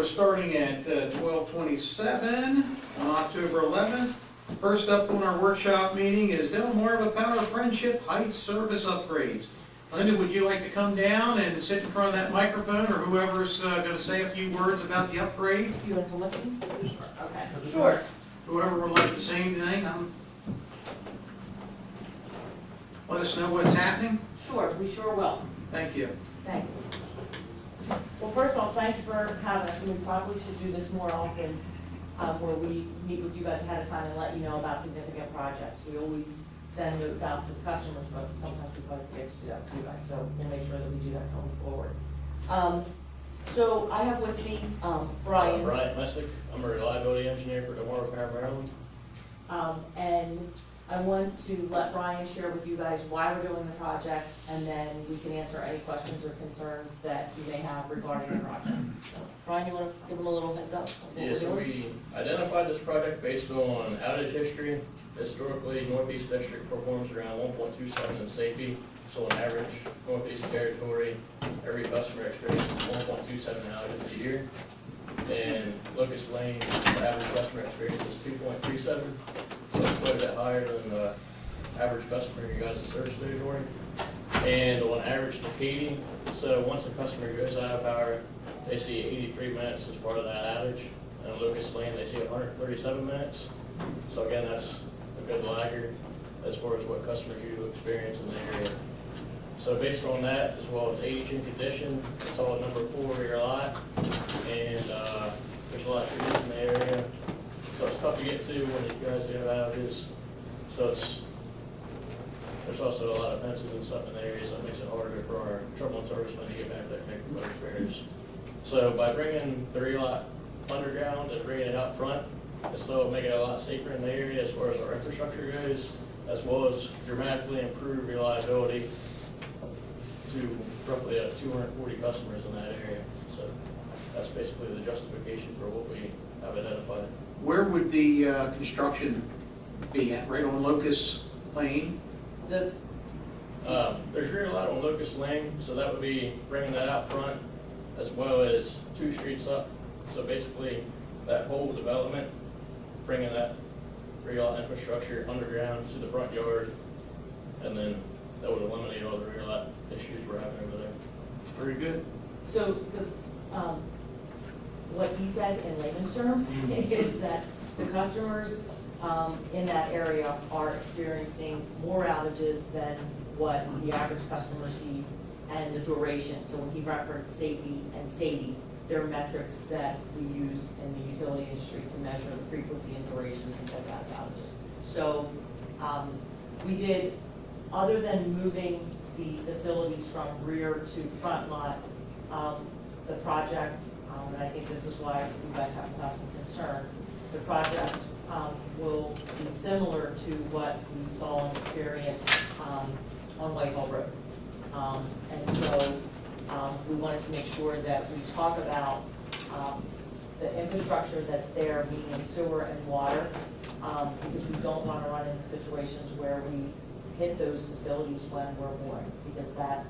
we're starting at 12:27 on October 11th. First up on our workshop meeting is Delmarva Power Friendship Heights Service Upgrades. Linda, would you like to come down and sit in front of that microphone, or whoever's going to say a few words about the upgrade? You want to look at me? Sure. Okay. Sure. Whoever would like to say anything, let us know what's happening. Sure, we sure will. Thank you. Thanks. Well, first of all, thanks for having us, and we probably should do this more often, where we meet with you guys ahead of time and let you know about significant projects. We always send notes out to the customers, but sometimes we probably forget to do that for you guys, so we'll make sure that we do that going forward. So I have with me Brian. Brian Messick. I'm a reliability engineer for Delmarva Power Maryland. And I want to let Brian share with you guys why we're doing the project, and then we can answer any questions or concerns that you may have regarding the project. So, Brian, you want to give them a little heads up? Yeah, so we identified this project based on outage history. Historically, Northeast District performs around 1.27 in safety. So on average, Northeast Territory, every customer experiences 1.27 outages a year. And Locust Lane, the average customer experience is 2.37. So it's quite a bit higher than the average customer in your guys' service territory. And on average to Katy, so once a customer goes out of power, they see 83 minutes as part of that outage. And on Locust Lane, they see 137 minutes. So again, that's a good laggard as far as what customers usually experience in the area. So based on that, as well as age and condition, it's all at number 4 of your lot. And there's a lot of trees in the area. So it's tough to get to when you guys do have outages. So there's also a lot of fences and stuff in the area, so it makes it harder for our trouble and servicemen to get back there and make remote repairs. So by bringing the relot underground and bringing it out front, it's still making it a lot safer in the area as far as our infrastructure goes, as well as dramatically improve reliability to roughly 240 customers in that area. So that's basically the justification for what we have identified. Where would the construction be at? Right on Locust Lane? The There's rear lot on Locust Lane, so that would be bringing that out front as well as 2 streets up. So basically that whole development, bringing that rear lot infrastructure underground to the front yard, and then that would eliminate all the rear lot issues we're having over there. Very good. So what he said in layman's terms is that the customers in that area are experiencing more outages than what the average customer sees, and the duration. So when he referenced safety and SAIDI, they're metrics that we use in the utility industry to measure the frequency and duration and things like that of outages. So we did, other than moving the facilities from rear to front lot, the project, and I think this is why you guys have to have some concern, the project will be similar to what we saw and experienced on Whitehall Road. And so we wanted to make sure that we talk about the infrastructure that's there, being in sewer and water, because we don't want to run into situations where we hit those facilities when we're boring, because that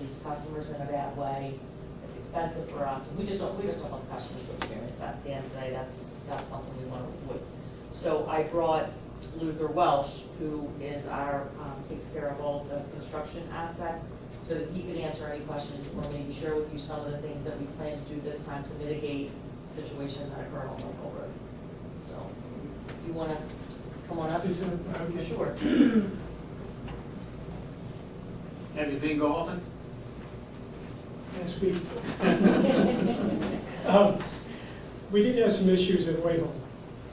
leaves customers in a bad way. It's expensive for us, and we just don't want the customers to experience that. At the end of the day, that's something we want to avoid. So I brought Luther Welsh, who is our takes care of all the construction aspect, so that he could answer any questions or maybe share with you some of the things that we plan to do this time to mitigate situations that occur on Whitehall Road. So if you want to come on up. Sure. Have you been golfing? Last week. We did have some issues at Whitehall,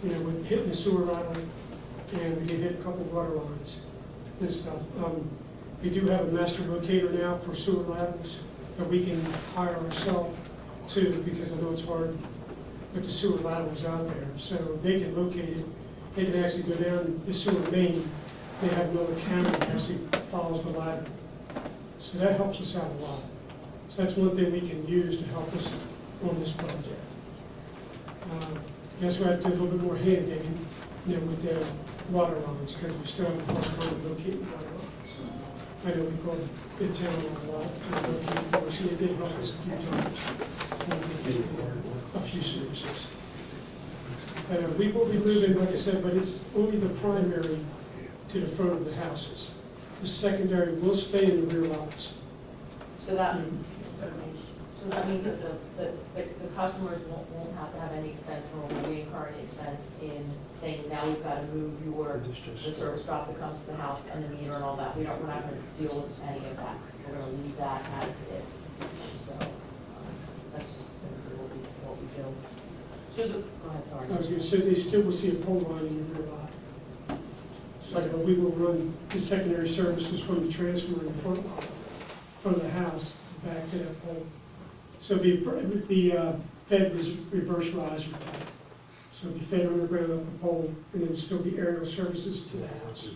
with hitting the sewer line, and we did hit a couple of water lines and stuff. We do have a master locator now for sewer laterals that we can hire ourselves too, because I know it's hard with the sewer laterals out there. So they can locate it. They can actually go down the sewer main. They have another camera that actually follows the ladder. So that helps us out a lot. So that's one thing we can use to help us on this project. That's why I did a little bit more hand digging, with the water lines, because we still have a hard time locating water lines. I know we called Midtown a lot to locate for us, and it did help us a few times. few services. We will be moving, like I said, but it's only the primary to the front of the houses. The secondary will stay in the rear lots. So that, so that means that the customers won't have to have any expense, or will we incur any expense in saying, now we've got to move the service drop that comes to the house and the meter and all that. We're not going to deal with any of that. We're going to leave that as is. So, that's just what we do. Susan, go ahead, sorry. I was going to say, they still will see a pole line in the rear lot. So we will run the secondary services from the transformer in the front lot, from the house back to that pole. So it would be fed reverse riser type. So it'd be fed underground up the pole, and then still be aerial services to the house.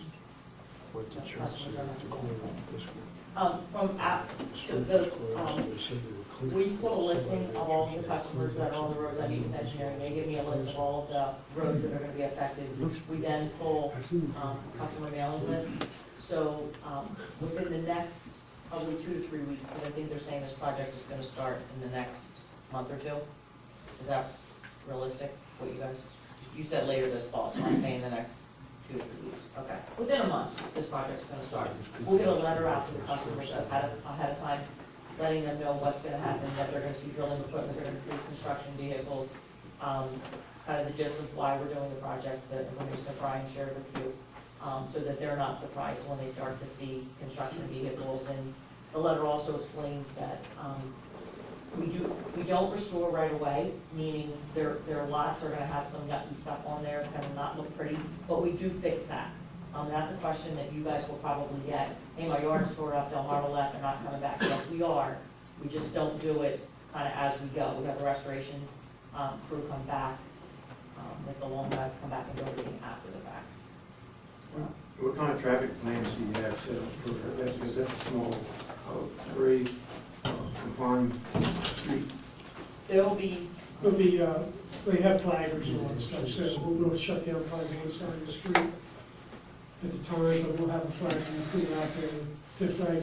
What the church said to clean up this From we put a listing of all the customers that are on the roads I need with engineering. They give me a list of all of the roads that are going to be affected. We then pull customer mailing list. So within the next probably 2 to 3 weeks, because I think they're saying this project is going to start in the next month or two. Is that realistic? What you guys, you said later this fall, so I'm saying the next 2 to 3 weeks. Okay. Within a month, this project's going to start. We'll get a letter out to the customers ahead of time, letting them know what's going to happen, that they're going to see drilling equipment, they're going to see construction vehicles, kind of the gist of why we're doing the project, the information that Brian shared with you, so that they're not surprised when they start to see construction vehicles. And the letter also explains that we don't restore right away, meaning their lots are going to have some yucky stuff on there, kind of not look pretty, but we do fix that. That's a question that you guys will probably get. Hey, my yard's tore up, Delmarva left, they're not coming back. Yes, we are. We just don't do it kind of as we go. We have the restoration crew come back, like the long guys come back and do everything after the fact. What kind of traffic plans do you have set up for that? Because that's a small, very confined street. There'll be, They have flaggers and all that stuff, so we'll shut down probably one side of the street at the time, but we'll have a flagger crew out there to flag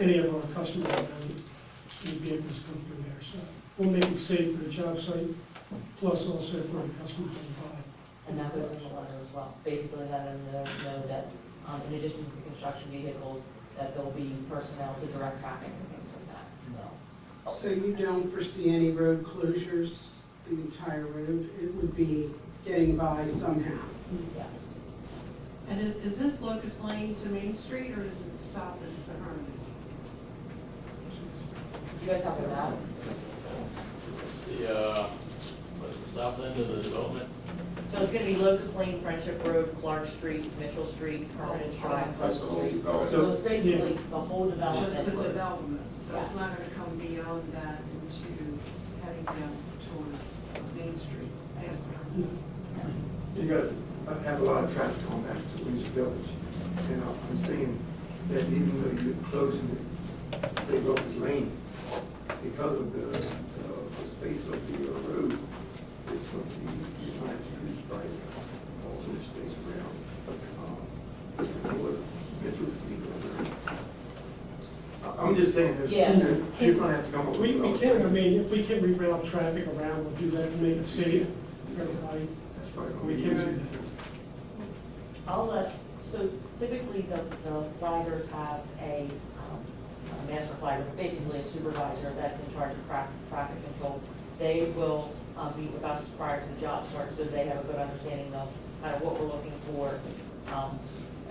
any of our customers around and vehicles come through there. So we'll make it safe for the job site, plus also for the customers involved. and that goes in the letter as well. Basically, letting them know that in addition to the construction vehicles, that there'll be personnel to direct traffic and things like that. So you don't foresee any road closures, the entire road? It would be getting by somehow? Yes. And is this Locust Lane to Main Street, or does it stop at the Hermitage? You guys have a map? What's the south end of the development? So it's gonna be Locust Lane, Friendship Road, Clark Street, Mitchell Street, Hermitage Drive, That's the Pleasant whole Street. development. So it's basically the whole development. Just the development, so Yes. it's not gonna come beyond that into heading down towards Main Street, past the Hermitage. You got to have a lot of traffic on that to Windsor Village. And I'm saying that even though you're closing it, say Locust Lane, because of the space of the road, it's going to be, you're going to have to use by all this space around. Mitchell Street over there. I'm just saying, that Yeah. you're going to have to come up with. We can, I mean, if we can reroute traffic around, we'll do that to make it safe for everybody. That's probably We going can to do be. that. I'll let, so typically the flaggers have a master flagger, basically a supervisor that's in charge of traffic control. They will meet with us prior to the job start, so they have a good understanding of kind of what we're looking for,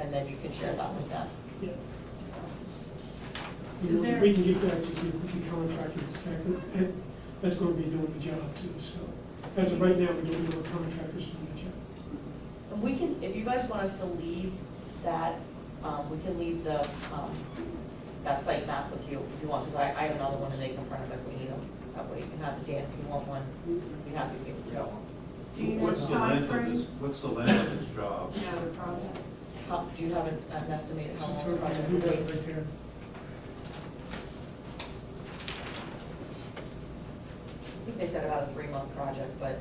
and then you can share that with them. Yeah. Is there- We can get back to the contractor in a second, and that's going to be doing the job too, so. As of right now, we don't know what contractors doing the job. And we can, if you guys want us to leave that, we can leave the, that site map with you if you want, because I have another one to make in front of it if we need them. That way you can have the Dan, if you want one, we'd be happy to give it to you. Do you know What's the length of timeframe? this, what's the length of this job? Yeah, the project. How, do you have an estimated how long the project Do will that be? right there. I think they said about a 3-month project, but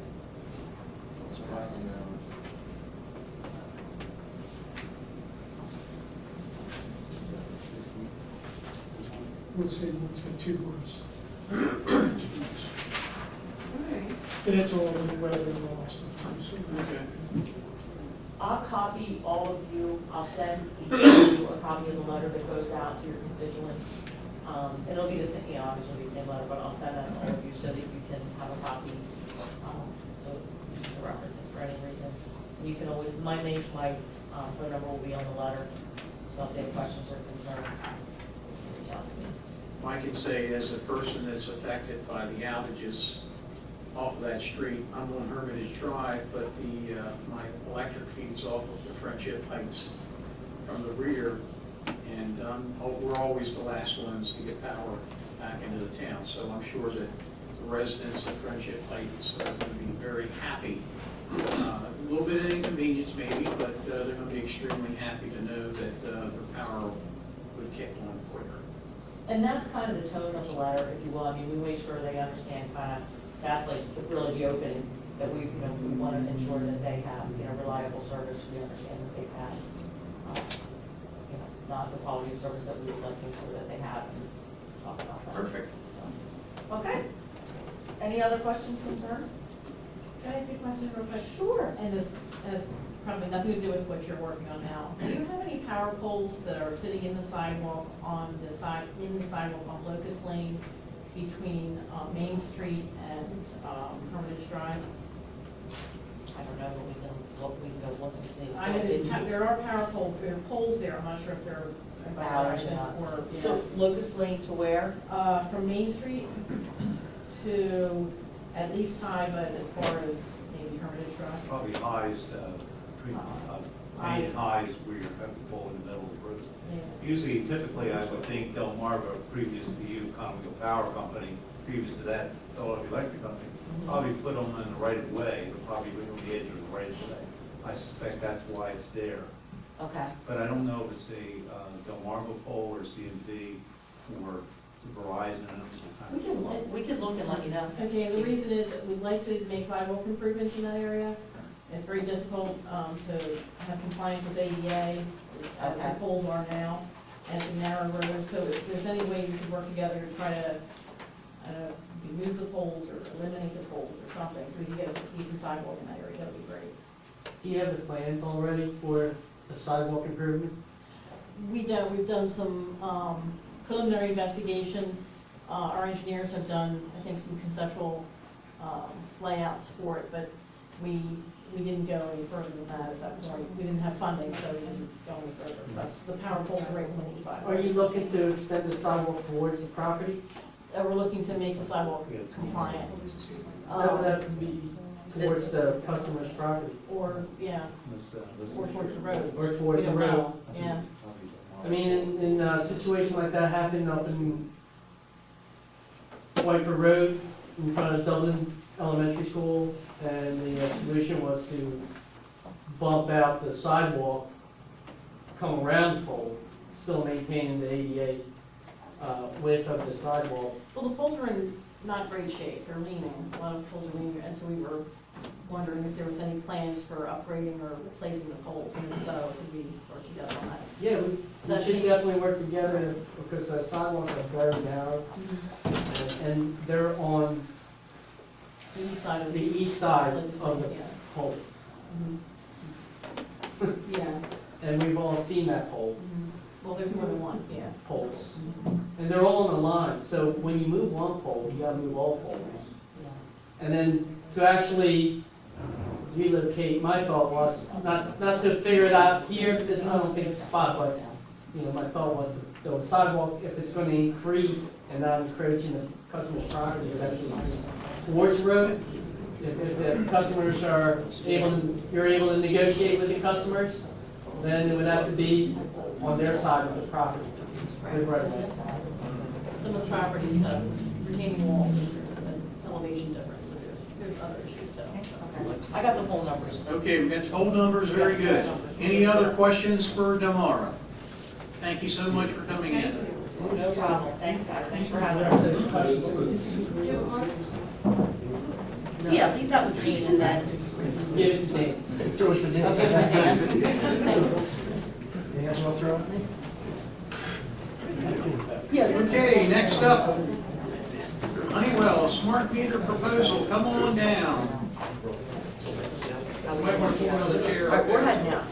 We'll say, we'll say 2 months. All right. And it's all in the weather and all that stuff too, so. Okay. I'll copy all of you, I'll send each of you a copy of the letter that goes out to your constituents. It'll be the same, you know, obviously it'll be the same letter, but I'll send that to all of you so that you can have a copy, so you can reference it for any reason. You can always, my phone number will be on the letter, so if they have questions or concerns, you can reach out to me. I can say, as a person that's affected by the outages off of that street, I'm on Hermitage Drive, but my electric feeds off of the Friendship Heights from the rear, and we're always the last ones to get power back into the town. So I'm sure that the residents of Friendship Heights are going to be very happy. A little bit of inconvenience maybe, but they're going to be extremely happy to know that their power would kick on quicker. And that's kind of the tone of the letter, if you will. I mean, we make sure they understand kind of, that's like really the opening, that we want to ensure that they have, reliable service. We understand that they've had, not the quality of service that we would like to ensure that they have, and talk about that. Perfect. So, okay. Any other questions, concerns? Can I ask you a question real quick? Sure. And this has probably nothing to do with what you're working on now. Do you have any power poles that are sitting in the sidewalk on the sidewalk on Locust Lane between Main Street and Hermitage Drive? I don't know, but we can go look and see. I know there are power poles, there are poles there, I'm not sure if they're Ours or, yeah. So Locust Lane to where? From Main Street to at least High, but as far as maybe Hermitage Drive. Probably highs, between Main and highs where you're having to fall in the middle of the road. Yeah. Usually, typically, I would think Delmarva, previous to you, Commonwealth Power Company, previous to that, Philadelphia Electric Company, probably put them in the right of way, probably on the edge of the right of way. I suspect that's why it's there. Okay. But I don't know if it's a Delmarva pole or CMV or Verizon. We can look and let you know. Okay, and the reason is that we'd like to make sidewalk improvements in that area. It's very difficult to have compliance with ADA as the Okay. poles are now, and it's a narrow road, so if there's any way we could work together to try to, remove the poles or eliminate the poles or something, so we can get a decent sidewalk in that area, that would be great. Do you have the plans already for the sidewalk improvement? We've done some preliminary investigation. Our engineers have done, I think, some conceptual layouts for it, but we didn't go any further than that. We didn't have funding, so we didn't go any further. Plus, the power poles are right on the side. Are you looking to extend the sidewalk towards the property? We're looking to make the sidewalk compliant. That would be towards the customer's property, Or, yeah, or towards the road. or We towards the don't road. know. Yeah. I mean, in a situation like that happened up in Whiteford Road in front of Dublin Elementary School, and the solution was to bump out the sidewalk, come around the pole, still maintaining the ADA width of the sidewalk. Well, the poles are in not great shape. They're leaning. A lot of poles are leaning, and so we were wondering if there was any plans for upgrading or replacing the poles, and if so, could we work together on that? Yeah, we should definitely work together because the sidewalks are very narrow, and they're on The east side of the east side of the yeah. pole. Yeah. And we've all seen that pole, Well, there's more than one, yeah. poles. And they're all on the line, so when you move one pole, you gotta move all poles. And then to actually relocate, my thought was, not to figure it out here, because I don't think it's a spot, but, my thought was the sidewalk, if it's gonna increase and not encroaching the customer's property, it's actually increase towards the road. If the customers are you're able to negotiate with the customers, then it would have to be on their side of the property. Right away. Some of the properties have retaining walls, and there's an elevation difference, so there's other issues too. I got the poll numbers. Okay, we got poll numbers, very good. Any other questions for Delmara? Thank you so much for coming in. No problem. Thanks, guys. Thanks for having us. Yeah, leave that with Gene and then. Give it to Dave. Throw it to me. I'll give it to Dan. Anything else you want to throw at me? Okay, next up, Honeywell, smart meter proposal, come on down. right, we're heading out.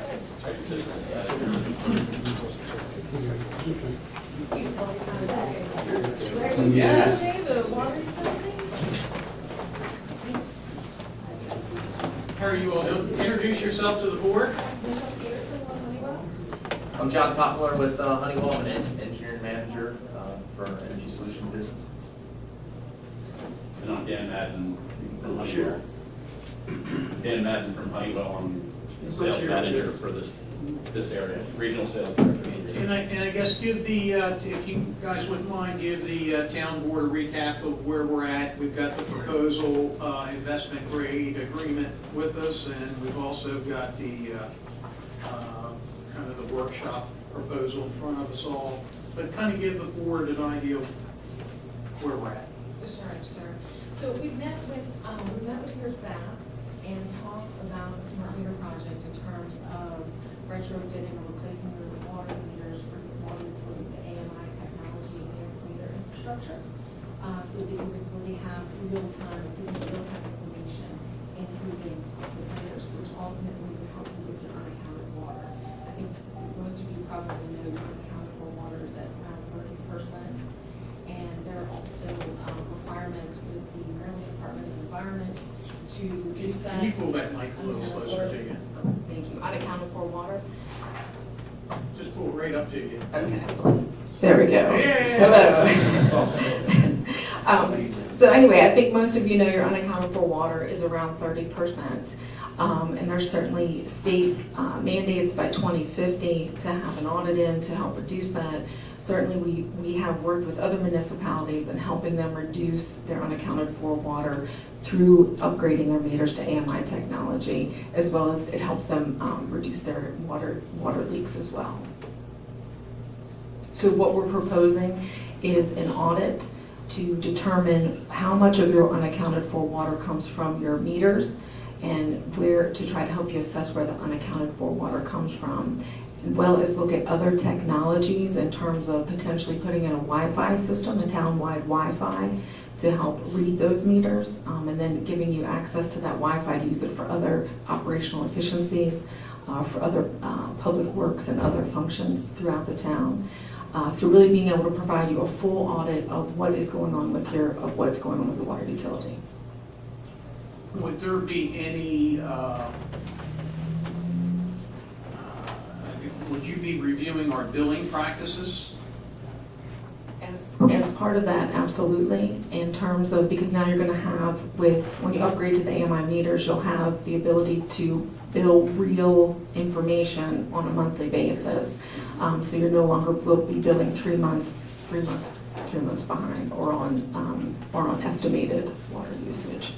Yes. How are you all doing? Introduce yourself to the board. I'm John Topler with Honeywell. I'm an engineering manager for our energy solution business. And I'm Dan Madden from Honeywell. Dan Madden from Honeywell. I'm the sales manager for this area, regional sales director. And I guess give the, if you guys wouldn't mind, give the town board a recap of where we're at. We've got the proposal, investment grade agreement with us, and we've also got the, kind of the workshop proposal in front of us all. But kind of give the board an idea of where we're at. Sure. So we met with your staff and talked about the smart meter project in terms of retrofitting or replacing the water meters for water utilities to AMI technology advanced meter infrastructure. So that you would really have real-time information, including the meters, which ultimately would help you with your unaccounted water. I think most of you probably know your unaccounted for water is at around 30%. And there are also requirements with the Maryland Department of Environment to reduce that. Can you pull that mic a little closer to you? Thank you. Unaccounted for water. Just pull it right up to you. Okay. There we go. Yeah. Hello. So anyway, I think most of you know your unaccounted for water is around 30%. And there's certainly state mandates by 2050 to have an audit in to help reduce that. Certainly we have worked with other municipalities in helping them reduce their unaccounted for water through upgrading their meters to AMI technology, as well as it helps them reduce their water leaks as well. So what we're proposing is an audit to determine how much of your unaccounted for water comes from your meters and where to try to help you assess where the unaccounted for water comes from, as well as look at other technologies in terms of potentially putting in a Wi-Fi system, a town-wide Wi-Fi, to help read those meters, and then giving you access to that Wi-Fi to use it for other operational efficiencies, for other public works and other functions throughout the town. So really being able to provide you a full audit of what is going on with what's going on with the water utility. Would there be any, would you be reviewing our billing practices? As part of that, absolutely, in terms of, because now you're going to have, when you upgrade to the AMI meters, you'll have the ability to bill real information on a monthly basis. So you're no longer will be billing 3 months behind, or on estimated water usage.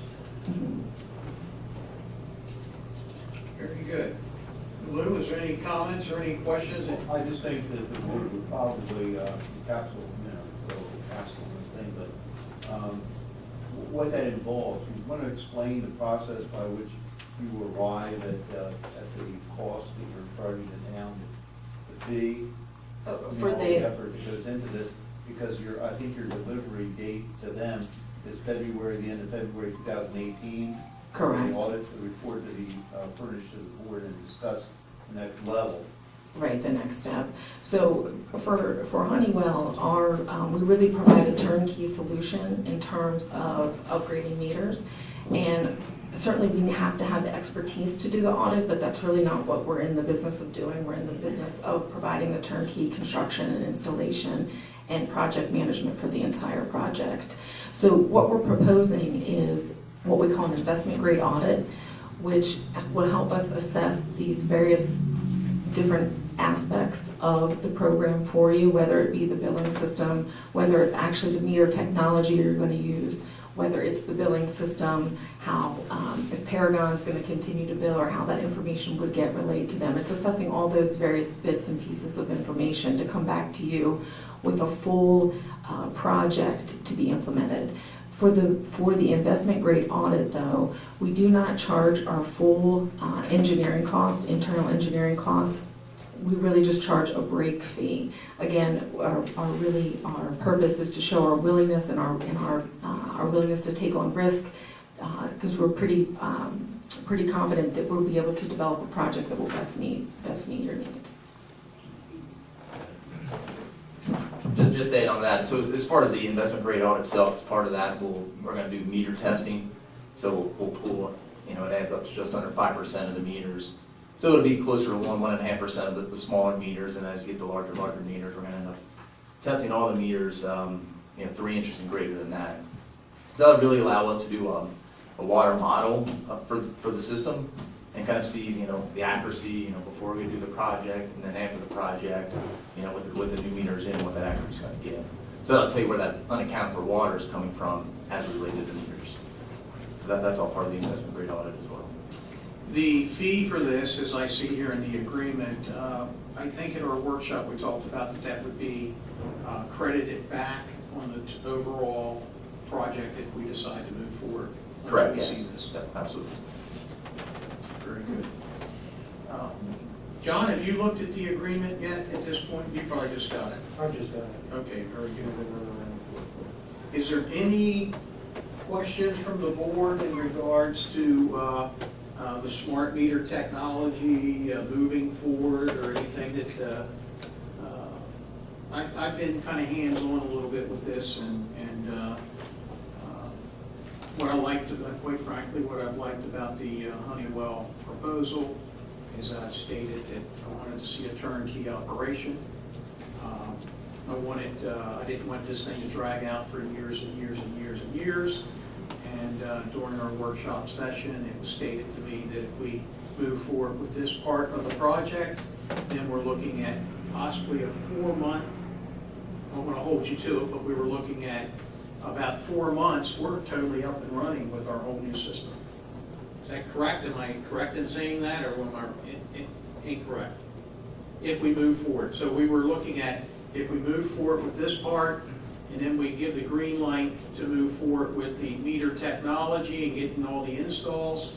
Very good. Lou, is there any comments or any questions? I just think that the board would probably capsule, capsule this thing, but what that involves. You want to explain the process by which you arrive at the cost that you're charging the town, the fee, For all the the effort that goes into this, because I think your delivery date to them is the end of February 2018. Correct. The audit, the report to be furnished to the board and discuss the next level. Right, the next step. So for Honeywell, we really provide a turnkey solution in terms of upgrading meters. And certainly we have to have the expertise to do the audit, but that's really not what we're in the business of doing. We're in the business of providing the turnkey construction and installation and project management for the entire project. So what we're proposing is what we call an investment grade audit, which will help us assess these various different aspects of the program for you, whether it be the billing system, whether it's actually the meter technology you're going to use, whether it's the billing system, how if Paragon's going to continue to bill, or how that information would get relayed to them. It's assessing all those various bits and pieces of information to come back to you with a full project to be implemented. For the investment grade audit, though, we do not charge our full engineering cost, internal engineering cost. We really just charge a break fee. Again, our purpose is to show our willingness and our willingness to take on risk, because we're pretty pretty confident that we'll be able to develop a project that will best meet your needs. Just to add on that, so as far as the investment grade audit itself, as part of that, we're gonna do meter testing. So we'll pull, it adds up to just under 5% of the meters. So it'll be closer to 1.5% of the smaller meters, and as you get the larger meters, we're gonna end up testing all the meters, 3 inches and greater than that. So that would really allow us to do a water model for the system and kind of see, the accuracy, before we do the project and then after the project, with the new meters in, what that accuracy is going to give. So that'll tell you where that unaccounted for water is coming from as related to meters. So that's all part of the investment grade audit as well. The fee for this, as I see here in the agreement, I think at our workshop we talked about that would be credited back on the overall project if we decide to move forward. Correct, We yes. see this. Yeah, absolutely. Very good. John, have you looked at the agreement yet at this point? You probably just got it. I just got it. Okay, very good. Is there any questions from the board in regards to the smart meter technology moving forward, or anything that I've been kind of hands-on a little bit with this, and what I liked, quite frankly, what I've liked about the Honeywell proposal is I've stated that I wanted to see a turnkey operation. I didn't want this thing to drag out for years and years and years and years. And during our workshop session, it was stated to me that if we move forward with this part of the project, then we're looking at possibly a 4-month, I don't want to hold you to it, but we were looking at about 4 months, we're totally up and running with our whole new system. Is that correct? Am I correct in saying that, or am I incorrect? If we move forward. So we were looking at, if we move forward with this part, and then we give the green light to move forward with the meter technology and getting all the installs,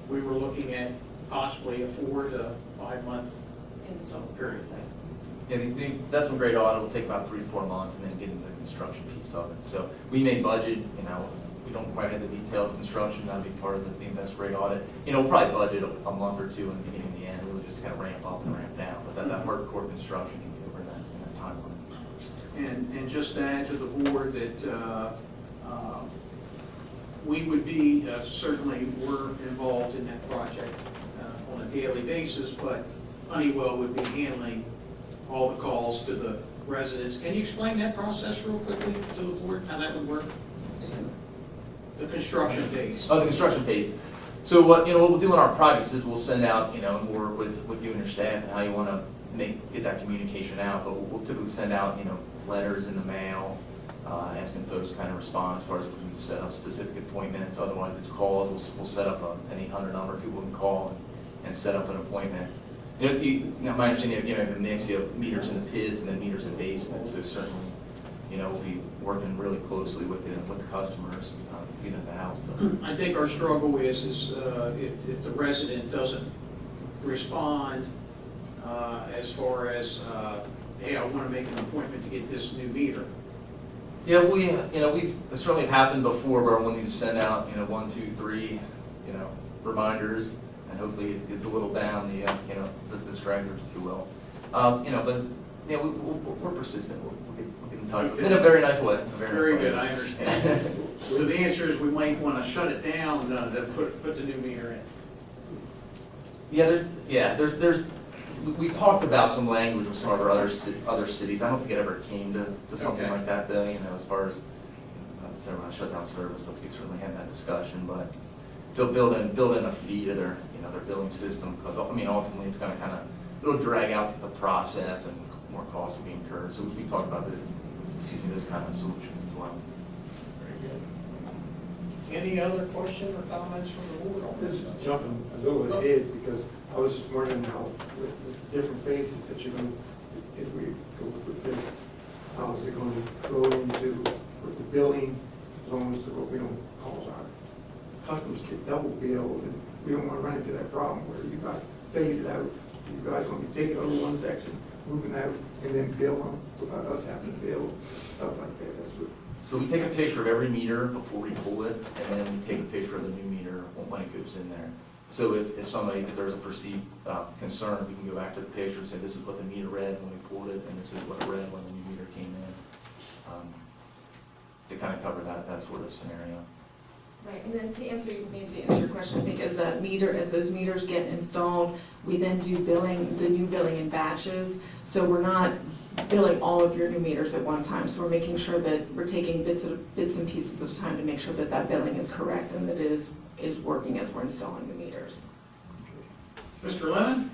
we were looking at possibly a 4 to 5 month period. Yeah, the investment grade audit will take about 3 to 4 months, and then get into the construction piece of it. So we may budget, we don't quite have the detailed construction, that'll be part of the investment grade audit. We'll probably budget a month or 2 in the beginning and the end, we'll just kind of ramp up and ramp down. But that hardcore construction can be over in that timeline. And just to add to the board that we would be, certainly we're involved in that project on a daily basis, but Honeywell would be handling all the calls to the residents. Can you explain that process real quickly to the board, how that would work? The construction phase. Oh, the construction phase. So what we'll do in our projects is we'll send out, and work with you and your staff and how you want to get that communication out. But we'll typically send out, letters in the mail, asking folks to kind of respond as far as we can set up specific appointments. Otherwise, it's called. We'll set up an 800 number. People can call and set up an appointment. My understanding, you have meters in the pits and then meters in basements. So certainly, we'll be working really closely with the customers to get in the house. I think our struggle is if the resident doesn't respond as far as, hey, I want to make an appointment to get this new meter. Yeah, we certainly happened before where we'll need to send out 1, 2, 3 reminders, and hopefully it gets a little down the stragglers, if you will. But we're persistent. We'll get in touch in a very nice way. Very good, I understand. So the answer is we might want to shut it down to put the new meter in. There's we talked about some language with some of our other cities. I don't think it ever came to something like that, though. As far as shut down service, but we certainly had that discussion. But they'll build in a fee to their their billing system, because ultimately it's going to it'll drag out the process and more costs will be incurred. So we talked about those kind of solutions as well. Very good. Any other questions or comments from the board on This this? is jumping a little ahead, because I was just wondering how, with different phases that you're going to, if we go with this, how is it going to go into with the billing, as long as we don't cause our customers get double billed, and we don't want to run into that problem where you got phased out, you guys want to be taking over one section, moving out, and then bill them without us having to bill, stuff like that. That's what. So we take a picture of every meter before we pull it, and then we take a picture of the new meter when it goes in there. So if somebody, if there's a perceived concern, we can go back to the picture and say, this is what the meter read when we pulled it, and this is what it read when the new meter came in. To kind of cover that sort of scenario. Right, and then to answer your question, I think as those meters get installed, we then do the new billing in batches. So we're not billing all of your new meters at one time. So we're making sure that we're taking bits and pieces at a time to make sure that that billing is correct and that it is working as we're installing the meters. Mr. Lemon?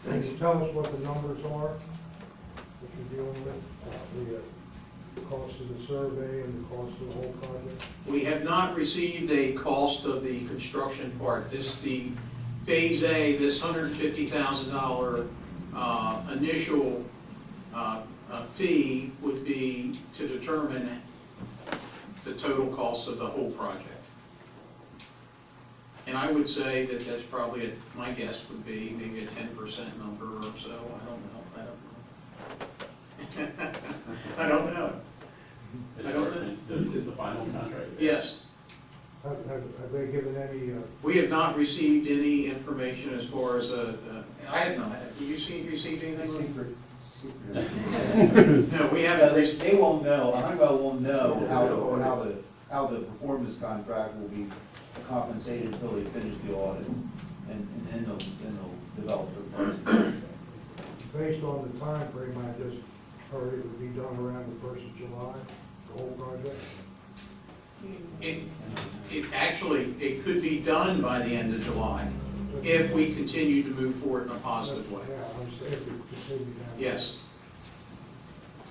Can you tell us what the numbers are that you're dealing with? The cost of the survey and the cost of the whole project? We have not received a cost of the construction part. The Phase A, this $150,000 initial fee would be to determine the total cost of the whole project. And I would say that that's probably, my guess would be maybe a 10% number or so. I don't know. I don't know. This is the final contract? Yes. Have they given any, We have not received any information as far as I have not. Have you received anything? No, we haven't. They won't know, Honeywell won't know how the performance contract will be compensated until they finish the audit, and then they'll develop their pricing. based on the time frame, I just heard it would be done around the 1st of July, the whole project? It could be done by the end of July if we continue to move forward in a positive way. Yeah, I'm saying if we continue down. Yes.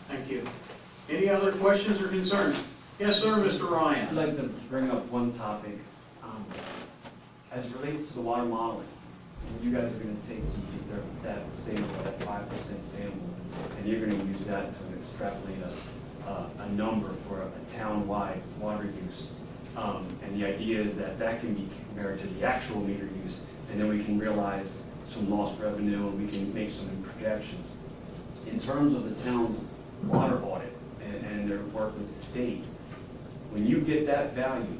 Thank you. Any other questions or concerns? Yes, sir, Mr. Ryan. I'd like to bring up one topic. As it relates to the water modeling, you guys are going to take that sample, that 5% sample, and you're going to use that to extrapolate a number for a town-wide water use. And the idea is that that can be compared to the actual meter use, and then we can realize some lost revenue and we can make some projections. In terms of the town's water audit and their work with the state, when you get that value,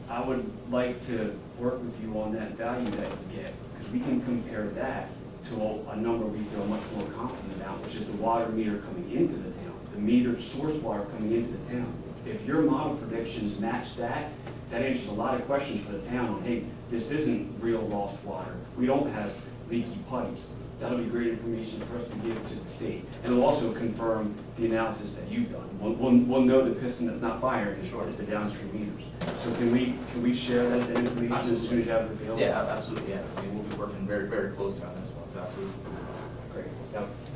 I would like to work with you on that value that you get, because we can compare that to a number we feel much more confident about, which is the water meter coming into the town, the metered source water coming into the town. If your model predictions match that, that answers a lot of questions for the town on, hey, this isn't real lost water. We don't have leaky pipes. That'll be great information for us to give to the state. And it'll also confirm the analysis that you've done. We'll know the piston that's not firing is the downstream meters. So can we share that information as soon as you have it available? Yeah, absolutely, yeah. I mean, we'll be working very, very closely on this one, so absolutely. Great.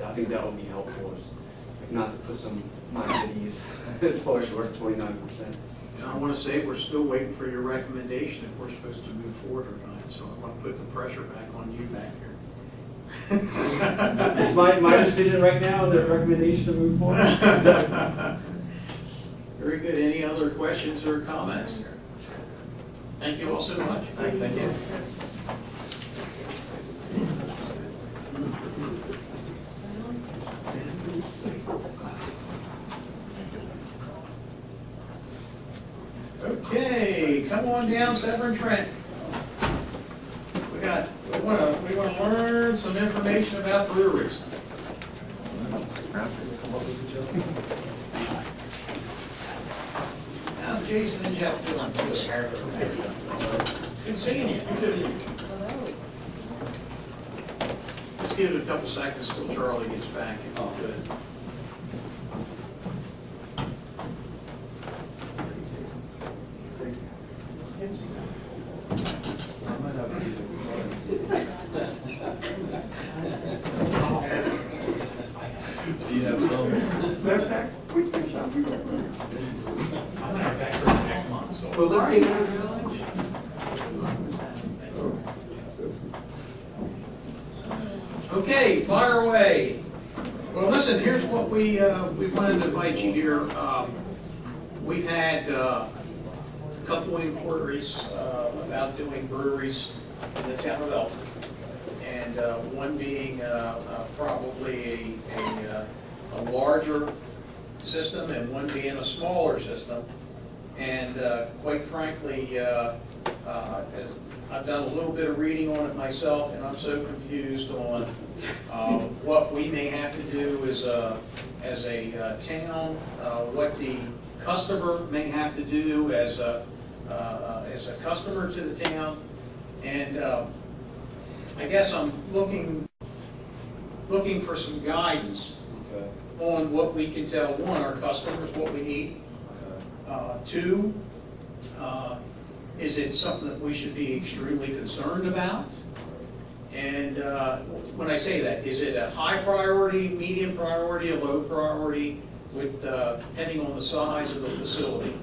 I think that would be helpful, if not to put some minds at ease as far as 29%. And I want to say we're still waiting for your recommendation if we're supposed to move forward or not. So I want to put the pressure back on you back here. It's my decision right now, the recommendation to move forward. Very good. Any other questions or comments? Thank you all so much. Thank you. Okay, come on down, Severn Trent. We want to learn some information about breweries. How's Jason and Jeff doing? Good seeing you. Let's give it a couple seconds till Charlie gets back. If you could. Do you have some? Well, let's get Okay, fire away. Well, listen, here's what we wanted to invite you here. We've had a couple inquiries about doing breweries in the town of Elkton. And one being probably a larger system and one being a smaller system. And quite frankly, as I I've done a little bit of reading on it myself, and I'm so confused on what we may have to do as a town, what the customer may have to do as a customer to the town. And I guess I'm looking for some guidance on what we can tell, one, our customers what we need. Two, is it something that we should be extremely concerned about? And when I say that, is it a high priority, medium priority, a low priority, with depending on the size of the facility?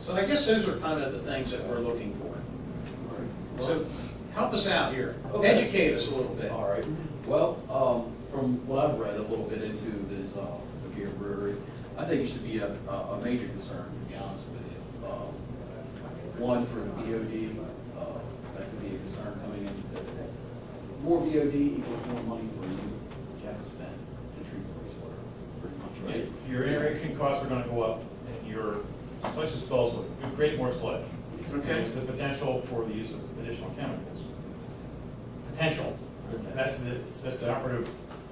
So I guess those are kind of the things that we're looking for. So help us out here. Okay. Educate us a little bit. All right. Well, from what I've read a little bit into this, the beer brewery, I think it should be a major concern, to be honest with you. One, for the BOD, that could be a concern coming in. More BOD equals more money for you to have to spend to treat the wastewater, pretty much, right? Your aeration costs are gonna go up, and your sludge disposal, you create more sludge. Okay. There's the potential for the use of additional chemicals. Potential. That's the operative,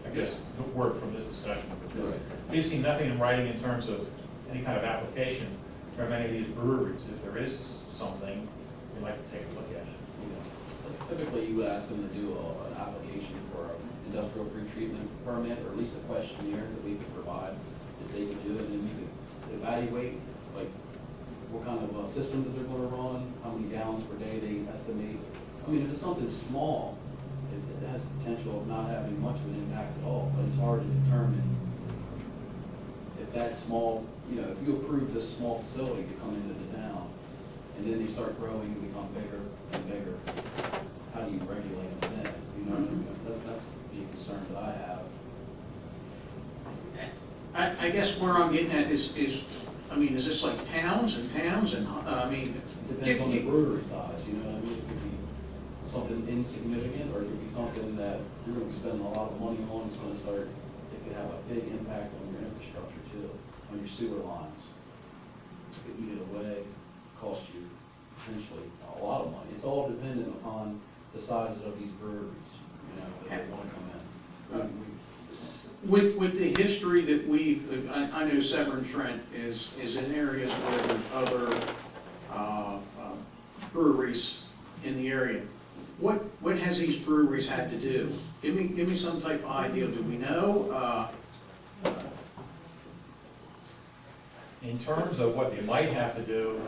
I guess, word from this discussion. Right. We've seen nothing in writing in terms of any kind of application from any of these breweries. If there is something, we'd like to take a look at it. Typically, you would ask them to do an application for an industrial pretreatment permit, or at least a questionnaire that we could provide, that they could do, and then we could evaluate, like, what kind of systems that they're gonna run, how many gallons per day they estimate. I mean, if it's something small, it has the potential of not having much of an impact at all, but it's hard to determine if that small, you know, if you approve this small facility to come into the town, and then they start growing and become bigger and bigger, how do you regulate them then? You know what I mean? That's the concern that I have. I guess where I'm getting at is, I mean, is this like pounds and pounds and, I mean. Depends on the brewery size, you know what I mean? It could be something insignificant, or it could be something that you're gonna be spending a lot of money on. It's gonna start, it could have a big impact on your infrastructure too, on your sewer lines. It could eat it away, cost you potentially a lot of money. It's all dependent upon the sizes of these breweries, you know, that they wanna come in. With the history that I know Severn Trent is in areas where there's other breweries in the area. What has these breweries had to do? Give me some type of idea. Do we know? In terms of what they might have to do,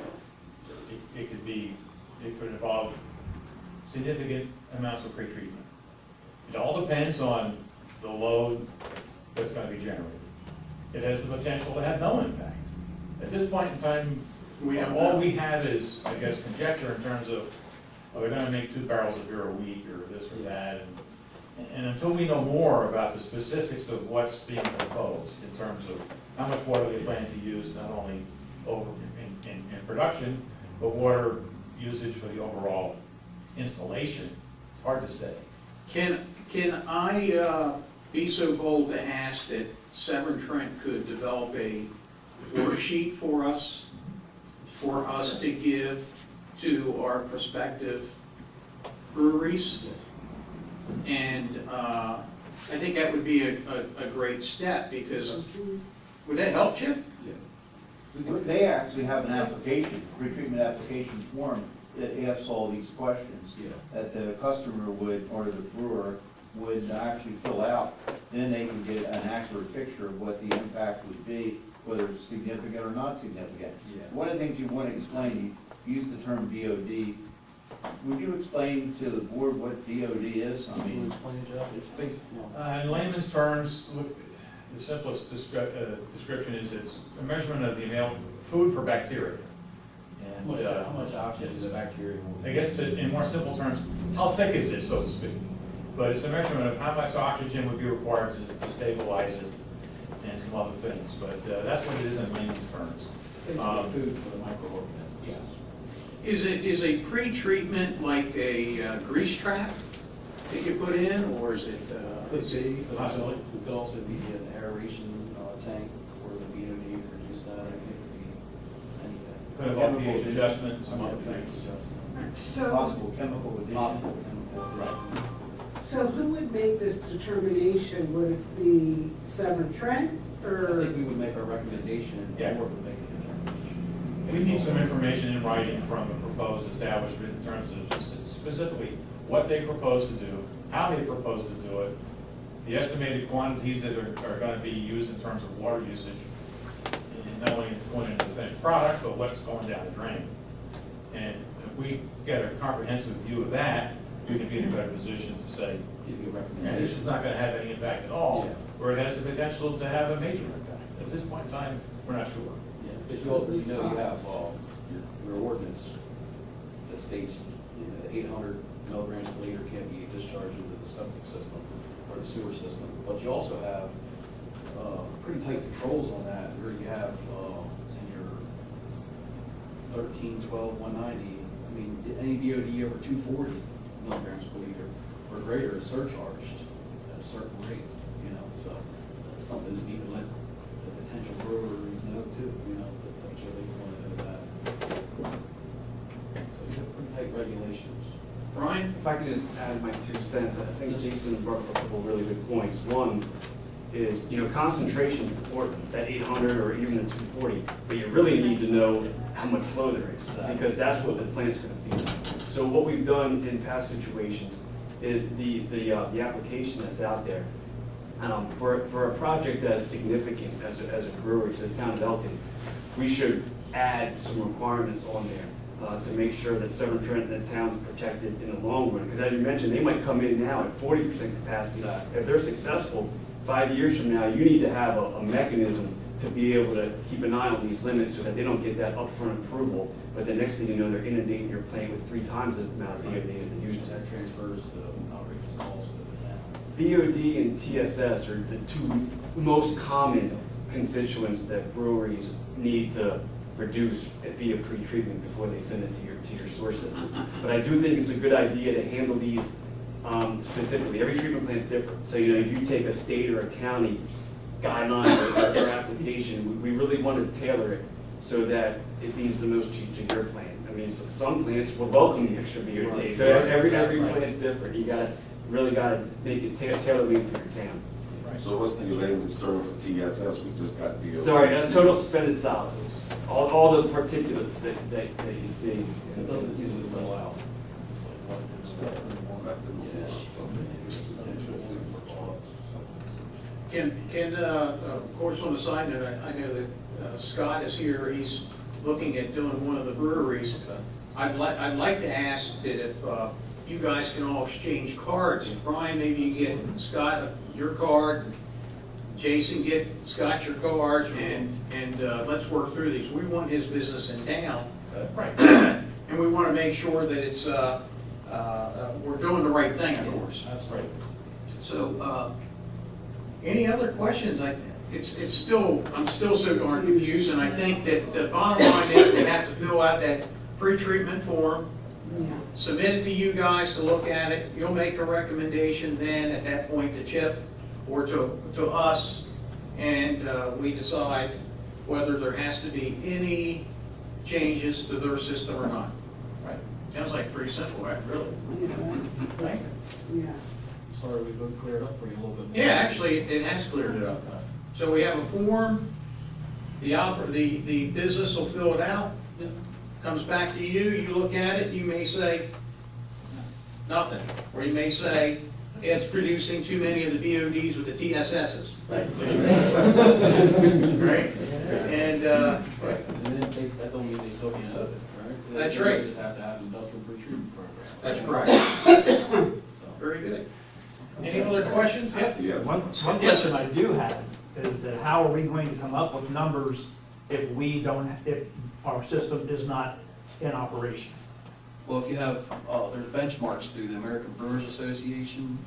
it could involve significant amounts of pretreatment. It all depends on the load that's going to be generated. It has the potential to have no impact. At this point in time, all we have is, I guess, conjecture in terms of, well, they're going to make 2 barrels of beer a week or this or that. And until we know more about the specifics of what's being proposed in terms of how much water they plan to use, not only over in production, but water usage for the overall installation, it's hard to say. Can I be so bold to ask that Severn Trent could develop a worksheet for us to give to our prospective breweries? And I think that would be a great step, because, would that help, Chip? They actually have an application, pretreatment application form that asks all these questions that the customer would, or the brewer would actually fill out. Then they can get an accurate picture of what the impact would be, whether it's significant or not significant. One of the things you want to explain, you use the term DOD. Would you explain to the board what DOD is? I mean, It's basically, In layman's terms, the simplest description is it's a measurement of the amount of food for bacteria. And how much oxygen is the bacteria? I guess in more simple terms, how thick is it, so to speak? But it's a measurement of how much oxygen would be required to stabilize it and some other things. But that's what it is in layman's terms. Basically food for the microorganisms. Yes. Is a pre-treatment like a grease trap that you put in, or is it? Could be, possibly. It could also be an aeration tank for the BOD to produce that. It could be anything. Could involve pH adjustment, some other things. So, Possible chemical would be. Possible chemical. Right. so who would make this determination? Would it be Severn Trent I or? think we would make our recommendation and the Yeah. board would make a determination. We need some information in writing from the proposed establishment in terms of specifically what they propose to do, how they propose to do it, the estimated quantities that are going to be used in terms of water usage, and not only going into the finished product, but what's going down the drain. And if we get a comprehensive view of that, we can be in a better position to say, Give you a yeah, recommendation. this is not going to have any impact at all, Yeah. or it has the potential to have a major impact. At this point in time, we're not sure. Yeah, because you also, you know, you have, your ordinance that states, 800 milligrams per liter can't be discharged into the septic system or the sewer system. But you also have, pretty tight controls on that, where you have, in your 13, 12, 190, I mean, any DOD over 240 milligrams per liter or greater is surcharged at a certain rate, so it's something that we can let the potential breweries know too, potentially they want to know that. So you have pretty tight regulations. Brian? If I could just add my 2 cents, I think Jason brought up a couple really good points. One is, concentration is important, that 800 or even the 240, but you really need to know how much flow there is, because that's what the plant's going to feed. So what we've done in past situations is the application that's out there, for a project as significant as a brewery to the town of Elkton, we should add some requirements on there to make sure that Severn Trent and the town is protected in the long run. Because as you mentioned, they might come in now at 40% capacity. If they're successful, 5 years from now, you need to have a mechanism to be able to keep an eye on these limits so that they don't get that upfront approval. But the next thing you know, they're inundating your plant with 3 times the amount of DOD as they used to. That transfers the outrageous calls to the town. BOD and TSS are the 2 most common constituents that breweries need to reduce via pre-treatment before they send it to your source system. But I do think it's a good idea to handle these specifically. Every treatment plant is different. So, if you take a state or a county guideline or application, we really want to tailor it so that it means the most to your plant. I mean, some plants will welcome the extra BOD. So every plant's different. You really got to make it tailor-made for your town. So what's the language term for TSS? We just got the. Sorry, total suspended solids. All the particulates that you see. It doesn't usually settle out. Of course, on the side note, I know that Scott is here, he's looking at doing one of the breweries. I'd like to ask that if you guys can all exchange cards. Brian, maybe you get Scott your card, Jason get Scott your card, and let's work through these. We want his business in town. Right. And we want to make sure that it's, we're doing the right thing, of course. That's right. So, any other questions? It's still, I'm still so darn confused, and I think that the bottom line is they have to fill out that pre-treatment form, submit it to you guys to look at it. You'll make a recommendation then at that point to Chip or to us, and we decide whether there has to be any changes to their system or not. Right? Sounds like pretty simple, right? Really? Right? Yeah. Sorry, we both cleared up for you a little bit. Yeah, actually, it has cleared it up. So we have a form, the business will fill it out, comes back to you, you look at it, you may say nothing, or you may say it's producing too many of the BODs with the TSSs. Right? Right? And, that don't mean they still can't have it, right? That's right. They just have to have an industrial pre-treatment program. That's correct. Very good. Any other questions? Yeah. One question I do have is that how are we going to come up with numbers if our system is not in operation? Well, if you have, there's benchmarks through the American Brewers Association.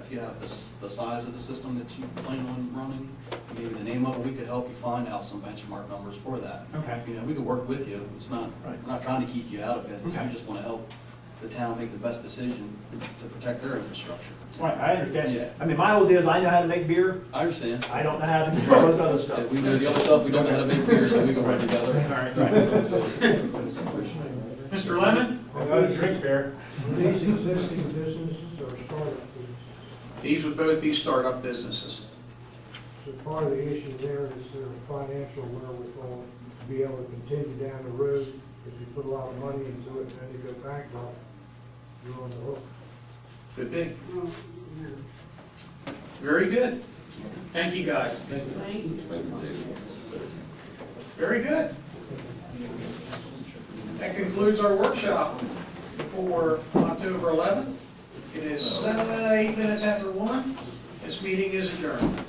If you have the size of the system that you plan on running, maybe the name of it, we could help you find out some benchmark numbers for that. Okay. We could work with you. It's not, Right. we're not trying to keep you out of business. Okay. We just want to help the town make the best decision to protect their infrastructure. Right, I understand. Yeah. I mean, my whole deal is I know how to make beer. I understand. I don't know how to control this other stuff. If we know the other stuff, we don't know how to make beer, so we can work together. Mr. Lemon? drink beer. These existing businesses are startup businesses. These would both be startup businesses. So part of the issue there is their financial wherewithal to be able to continue down the road. If you put a lot of money into it and then you go bankrupt, you're on the hook. Could be. Very good. Thank you, guys. Very good. That concludes our workshop for October 11th. It is 8 minutes after 1. This meeting is adjourned.